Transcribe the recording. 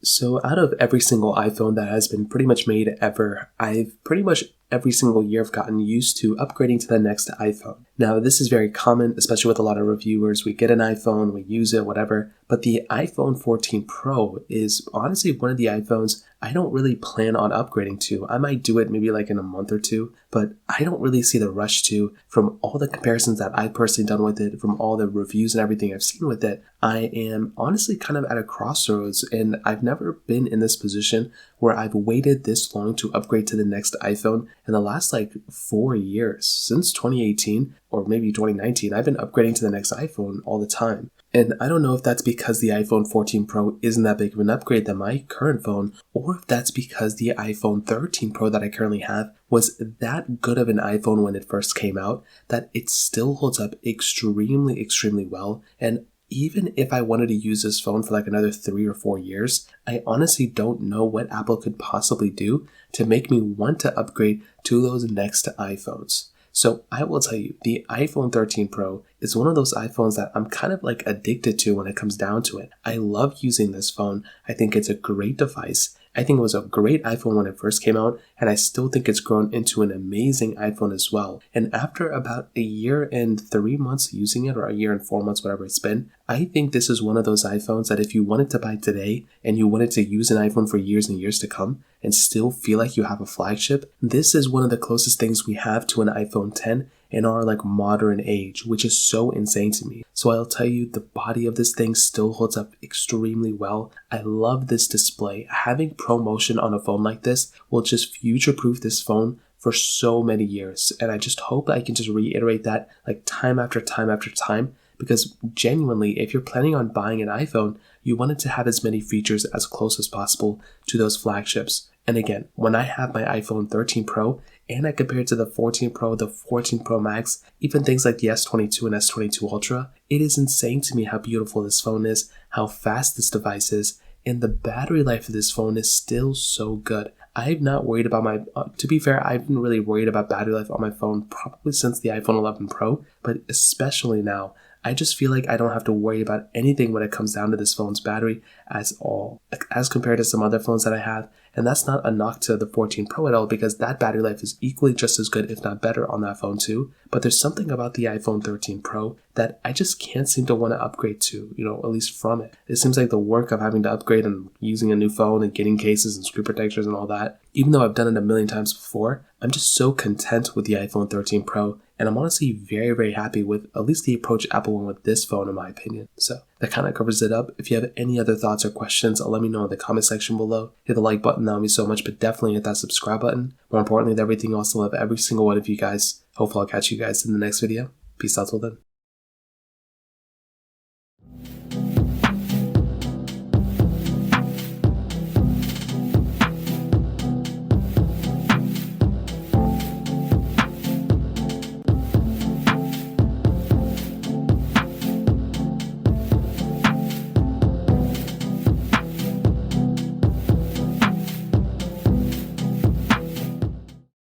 So out of every single iPhone that has been pretty much made ever, I've pretty much every single year have gotten used to upgrading to the next iPhone. Now, this is very common, especially with a lot of reviewers. We get an iPhone, we use it, whatever. But the iPhone 14 Pro is honestly one of the iPhones I don't really plan on upgrading to. I might do it maybe like in a month or two, but I don't really see the rush to. From all the comparisons that I've personally done with it, from all the reviews and everything I've seen with it, I am honestly kind of at a crossroads, and I've never been in this position where I've waited this long to upgrade to the next iPhone in the last like 4 years. Since 2018 or maybe 2019, I've been upgrading to the next iPhone all the time. And I don't know if that's because the iPhone 14 Pro isn't that big of an upgrade than my current phone, or if that's because the iPhone 13 Pro that I currently have was that good of an iPhone when it first came out that it still holds up extremely well. And even if I wanted to use this phone for like another 3 or 4 years, I honestly don't know what Apple could possibly do to make me want to upgrade to those next iPhones. So I will tell you, the iPhone 13 Pro is one of those iPhones that I'm kind of like addicted to when it comes down to it. I love using this phone. I think it's a great device. I think it was a great iPhone when it first came out, and I still think it's grown into an amazing iPhone as well. And after about a year and 3 months using it, or a year and 4 months, whatever it's been, I think this is one of those iPhones that if you wanted to buy today and you wanted to use an iPhone for years and years to come and still feel like you have a flagship, this is one of the closest things we have to an iPhone 10 in our like modern age, which is so insane to me. So I'll tell you, the body of this thing still holds up extremely well. I love this display. Having ProMotion on a phone like this will just future-proof this phone for so many years. And I just hope I can just reiterate that like time after time, because genuinely, if you're planning on buying an iPhone, you want it to have as many features as close as possible to those flagships. And again, when I have my iPhone 13 Pro and I compare it to the 14 Pro, the 14 Pro Max, even things like the S22 and S22 Ultra, it is insane to me how beautiful this phone is, how fast this device is, and the battery life of this phone is still so good. I'm not worried about to be fair, I've been really worried about battery life on my phone probably since the iPhone 11 Pro, but especially now, I just feel like I don't have to worry about anything when it comes down to this phone's battery as all, as compared to some other phones that I have. And that's not a knock to the 14 Pro at all, because that battery life is equally just as good, if not better, on that phone too. But there's something about the iPhone 13 Pro that I just can't seem to want to upgrade to, at least from it. It seems like the work of having to upgrade and using a new phone and getting cases and screen protectors and all that, even though I've done it a million times before, I'm just so content with the iPhone 13 Pro. And I'm honestly very happy with at least the approach Apple went with this phone, in my opinion. So that kind of covers it up. If you have any other thoughts or questions, let me know in the comment section below. Hit the like button, that would mean so much, but definitely hit that subscribe button. More importantly than everything else, I love every single one of you guys. Hopefully I'll catch you guys in the next video. Peace out till then.